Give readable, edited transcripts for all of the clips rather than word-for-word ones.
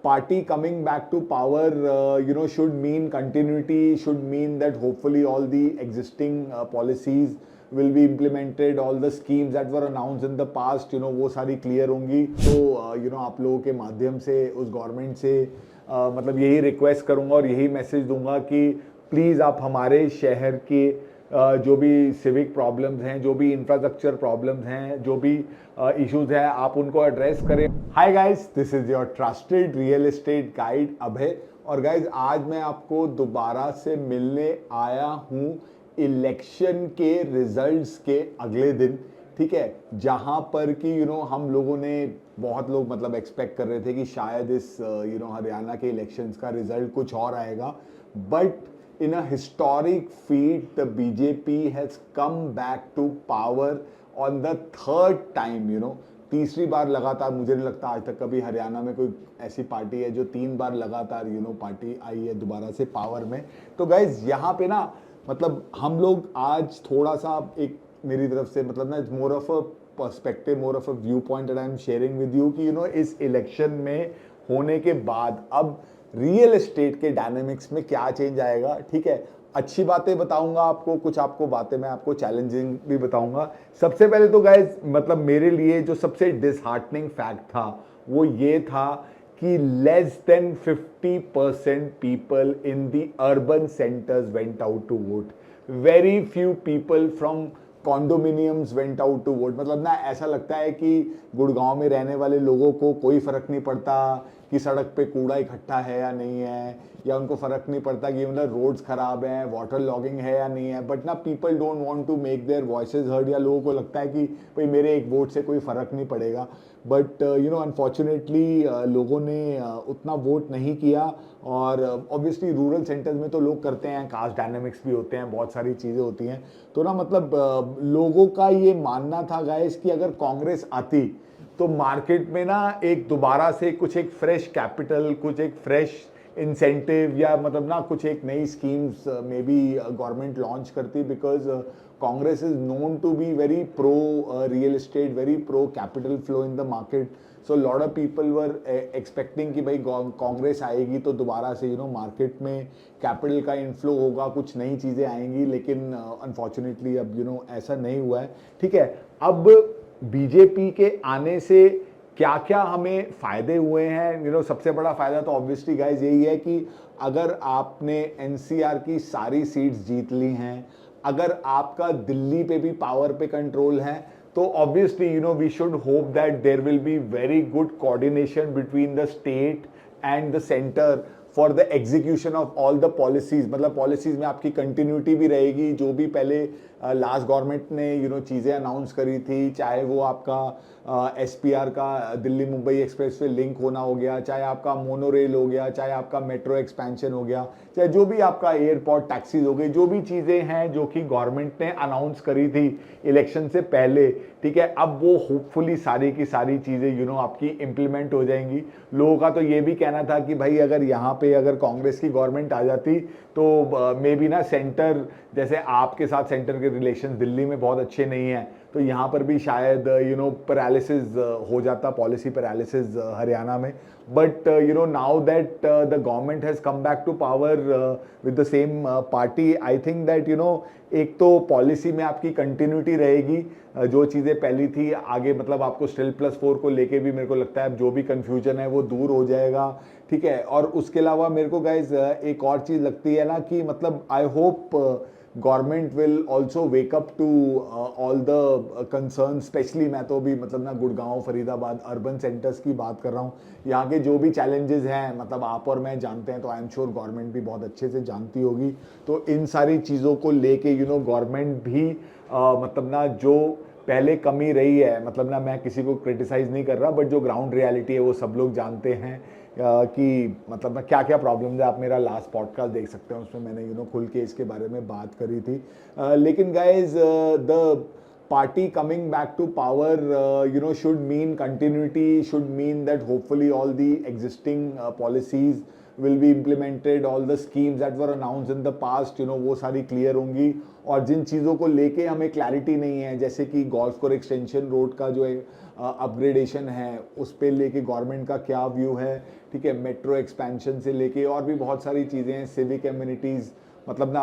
party coming back to power, should mean continuity, should mean that hopefully all the existing policies will be implemented, all the schemes that were announced in the past, वो सारी clear होंगी। तो आप लोगों के माध्यम से उस गवर्नमेंट से मतलब यही रिक्वेस्ट करूंगा और यही मैसेज दूंगा कि प्लीज़ आप हमारे शहर के जो भी सिविक प्रॉब्लम्स हैं, जो भी इंफ्रास्ट्रक्चर प्रॉब्लम्स हैं, जो भी इश्यूज हैं, आप उनको एड्रेस करें। Hi guys, this is your trusted real estate guide Abhay. और गाइस, आज मैं आपको दोबारा से मिलने आया हूँ इलेक्शन के रिजल्ट्स के अगले दिन, ठीक है, जहां पर कि हम लोगों ने बहुत लोग मतलब एक्सपेक्ट कर रहे थे कि शायद इस हरियाणा के इलेक्शंस का रिजल्ट कुछ और आएगा, but in a historic feat the BJP has come back to power on the third time, तीसरी बार लगातार। मुझे नहीं लगता आज तक कभी हरियाणा में कोई ऐसी पार्टी है जो 3 बार लगातार पार्टी आई है दोबारा से पावर में। तो गाइज यहाँ पे ना मतलब हम लोग आज थोड़ा सा एक मेरी तरफ से मतलब ना it's more of a perspective, more of a view point that I am sharing with you कि इस इलेक्शन में होने के बाद अब रियल एस्टेट के डायनेमिक्स में क्या चेंज आएगा, ठीक है। अच्छी बातें बताऊंगा आपको, कुछ आपको बातें मैं आपको चैलेंजिंग भी बताऊंगा। सबसे पहले तो गाइज मतलब मेरे लिए जो सबसे डिसहार्टनिंग फैक्ट था वो ये था कि less than 50% people in the urban centres went out to vote. Very few people from condominiums went out to vote. मतलब ना ऐसा लगता है कि गुड़गांव में रहने वाले लोगों को कोई फर्क नहीं पड़ता कि सड़क पे कूड़ा इकट्ठा है या नहीं है, या उनको फर्क नहीं पड़ता कि मतलब रोड्स खराब हैं, वाटर लॉगिंग है या नहीं है। बट ना people don't want to make their voices heard, या लोगों को लगता है कि भाई मेरे एक वोट से कोई फर्क नहीं पड़ेगा। बट अनफॉर्चुनेटली लोगों ने उतना वोट नहीं किया। और ऑब्वियसली रूरल सेंटर्स में तो लोग करते हैं, कास्ट डायनेमिक्स भी होते हैं, बहुत सारी चीज़ें होती हैं। तो ना मतलब लोगों का ये मानना था गाइस कि अगर कांग्रेस आती तो मार्केट में ना एक दोबारा से कुछ एक फ्रेश कैपिटल, कुछ एक फ्रेश इंसेंटिव, या मतलब ना कुछ एक नई schemes may be government launch करती, because Congress is known to be very pro real estate, very pro capital flow in the market. So lot of people were expecting कि भाई कांग्रेस आएगी तो दोबारा से मार्केट में कैपिटल का इनफ्लो होगा, कुछ नई चीज़ें आएंगी। लेकिन अनफॉर्चुनेटली अब ऐसा नहीं हुआ है, ठीक है। अब बीजेपी के आने से क्या क्या हमें फायदे हुए हैं, सबसे बड़ा फायदा तो ऑब्वियसली गाइज यही है कि अगर आपने एनसीआर की सारी सीट्स जीत ली हैं, अगर आपका दिल्ली पे भी पावर पे कंट्रोल है, तो obviously we should hope that there will be very good coordination between the state and the centre for the execution of all the policies. मतलब पॉलिसीज में आपकी कंटिन्यूटी भी रहेगी, जो भी पहले लास्ट गवर्नमेंट ने चीज़ें अनाउंस करी थी, चाहे वो आपका एसपीआर का Delhi Mumbai express way link होना हो गया, चाहे आपका मोनो रेल हो गया, चाहे आपका मेट्रो एक्सपेंशन हो गया, चाहे जो भी आपका एयरपोर्ट टैक्सीज हो गई, जो भी चीज़ें हैं जो कि गवर्नमेंट ने अनाउंस करी थी इलेक्शन से पहले, ठीक है, अब वो होपफुली सारी की सारी चीज़ें आपकी इम्प्लीमेंट हो जाएंगी। लोगों का तो ये भी कहना था कि भाई अगर यहाँ पे अगर कांग्रेस की गवर्नमेंट आ जाती तो मे बी ना सेंटर, जैसे आपके साथ सेंटर के रिलेशन दिल्ली में बहुत अच्छे नहीं हैं, तो यहाँ पर भी शायद पैरालिसिस हो जाता, पॉलिसी पैरालिसिस हरियाणा में। But now that the government has come back to power with the same party, I think that एक तो पॉलिसी में आपकी कंटिन्यूटी रहेगी, जो चीज़ें पहली थी आगे, मतलब आपको स्टिल +4 को लेके भी मेरे को लगता है जो भी कन्फ्यूजन है वो दूर हो जाएगा, ठीक है। और उसके अलावा मेरे को गाइज एक और चीज़ लगती है ना कि मतलब I hope government will also wake up to all the concern. Specially मैं तो भी मतलब ना गुड़गांव, फरीदाबाद अर्बन सेंटर्स की बात कर रहा हूँ। यहाँ के जो भी चैलेंजेस हैं मतलब आप और मैं जानते हैं, तो आई एम श्योर गवर्नमेंट भी बहुत अच्छे से जानती होगी। तो इन सारी चीज़ों को लेके गवर्नमेंट भी मतलब ना जो पहले कमी रही है, मतलब ना मैं किसी को क्रिटिसाइज़ नहीं कर रहा, बट जो ग्राउंड रियलिटी है वो सब लोग जानते हैं कि मतलब ना क्या क्या प्रॉब्लम्स है। आप मेरा लास्ट पॉडकास्ट देख सकते हैं, उसमें मैंने खुल के इसके बारे में बात करी थी। लेकिन guys the party coming back to power, should mean continuity, should mean that hopefully all the existing policies will be implemented, all the schemes that were announced in the past, वो सारी clear होंगी. और जिन चीज़ों को लेके हमें clarity नहीं है, जैसे कि गोल्फ कोर्स एक्सटेंशन रोड का जो अपग्रेडेशन है, उस पे लेके गवर्नमेंट का क्या व्यू है, ठीक है, मेट्रो एक्सपेंशन से लेके और भी बहुत सारी चीज़ें हैं, सिविक एम्यूनिटीज़, मतलब ना,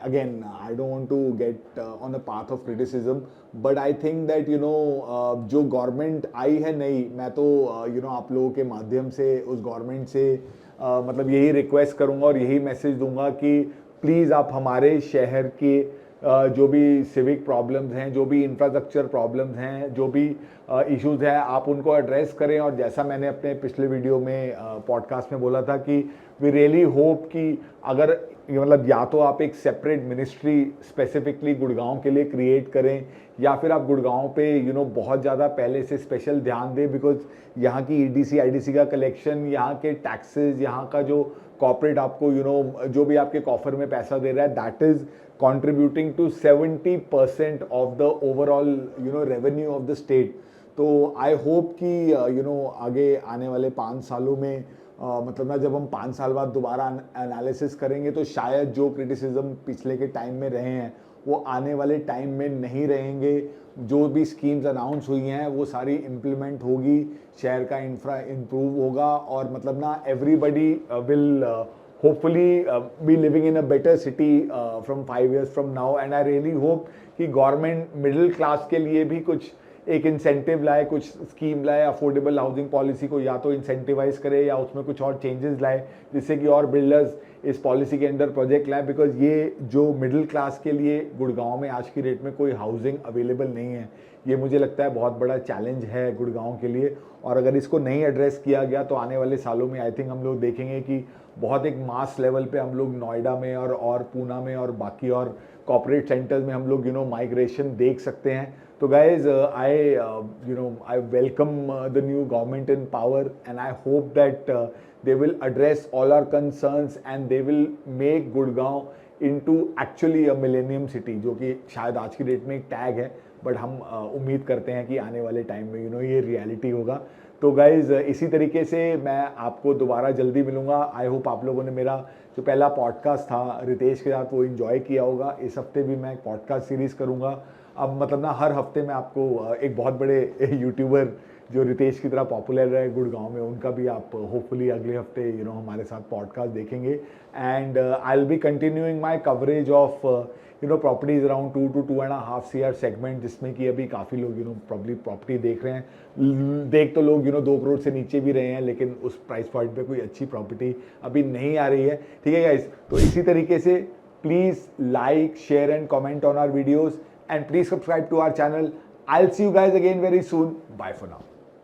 again I don't want to get on the path of criticism, but I think that जो गवर्नमेंट आई है नई, मैं तो आप लोगों के माध्यम से उस गवर्नमेंट से मतलब यही रिक्वेस्ट करूंगा और यही मैसेज दूंगा कि प्लीज़ आप हमारे शहर के जो भी सिविक प्रॉब्लम्स हैं, जो भी इंफ्रास्ट्रक्चर प्रॉब्लम्स हैं, जो भी इश्यूज़ हैं, आप उनको एड्रेस करें. और जैसा मैंने अपने पिछले वीडियो में पॉडकास्ट में बोला था कि वी रियली होप कि अगर मतलब या तो आप एक सेपरेट मिनिस्ट्री स्पेसिफिकली गुड़गांव के लिए क्रिएट करें, या फिर आप गुड़गांव पे बहुत ज़्यादा पहले से स्पेशल ध्यान दें, बिकॉज यहाँ की ईडीसी आईडीसी का कलेक्शन, यहाँ के टैक्सेस, यहाँ का जो कॉर्पोरेट आपको जो भी आपके कॉफर में पैसा दे रहा है, that is contributing to 70% of the overall revenue of the state. तो आई होप कि आगे आने वाले 5 सालों में मतलब ना, जब हम 5 साल बाद दोबारा एनालिसिस करेंगे तो शायद जो क्रिटिसिज्म पिछले के टाइम में रहे हैं वो आने वाले टाइम में नहीं रहेंगे. जो भी स्कीम्स अनाउंस हुई हैं वो सारी इम्प्लीमेंट होगी, शहर का इंफ्रा इम्प्रूव होगा और मतलब ना everybody will hopefully be living in a better city from 5 years from now. And I really hope कि गवर्नमेंट मिडिल क्लास के लिए भी कुछ एक इंसेंटिव लाए, कुछ स्कीम लाए, अफोर्डेबल हाउसिंग पॉलिसी को या तो इंसेंटिवाइज करे या उसमें कुछ और चेंजेस लाए, जिससे कि और बिल्डर्स इस पॉलिसी के अंडर प्रोजेक्ट लाए. बिकॉज ये जो मिडिल क्लास के लिए गुड़गांव में आज की डेट में कोई हाउसिंग अवेलेबल नहीं है, ये मुझे लगता है बहुत बड़ा चैलेंज है गुड़गांव के लिए. और अगर इसको नहीं एड्रेस किया गया तो आने वाले सालों में आई थिंक हम लोग देखेंगे कि बहुत एक मास लेवल पे हम लोग नोएडा में और पूना में और बाकी और कॉर्पोरेट सेंटर्स में हम लोग माइग्रेशन देख सकते हैं. तो guys I welcome the new government in power and I hope that they will address all our concerns and they will make Gurgaon into actually a millennium city, जो कि शायद आज की डेट में एक टैग है, बट हम उम्मीद करते हैं कि आने वाले टाइम में ये रियलिटी होगा. तो गाइज इसी तरीके से मैं आपको दोबारा जल्दी मिलूंगा. आई होप आप लोगों ने मेरा जो पहला पॉडकास्ट था रितेश के साथ वो इन्जॉय किया होगा. इस हफ्ते भी मैं एक पॉडकास्ट सीरीज़ करूँगा. अब मतलब ना हर हफ्ते मैं आपको एक बहुत बड़े यूट्यूबर जो रितेश की तरह पॉपुलर है गुड़गांव में, उनका भी आप होपफुली अगले हफ्ते हमारे साथ पॉडकास्ट देखेंगे. And I will be continuing my coverage of properties around 2 to 2.5 CR segment, जिसमें कि अभी काफ़ी लोग प्रॉब्ली प्रॉपर्टी देख रहे हैं. देख तो लोग 2 करोड़ से नीचे भी रहे हैं, लेकिन उस प्राइस पॉइंट पे कोई अच्छी प्रॉपर्टी अभी नहीं आ रही है. ठीक है गाइस, तो इसी तरीके से please like, share and comment on our videos and please subscribe to our channel. I'll see you guys again very soon. Bye for now.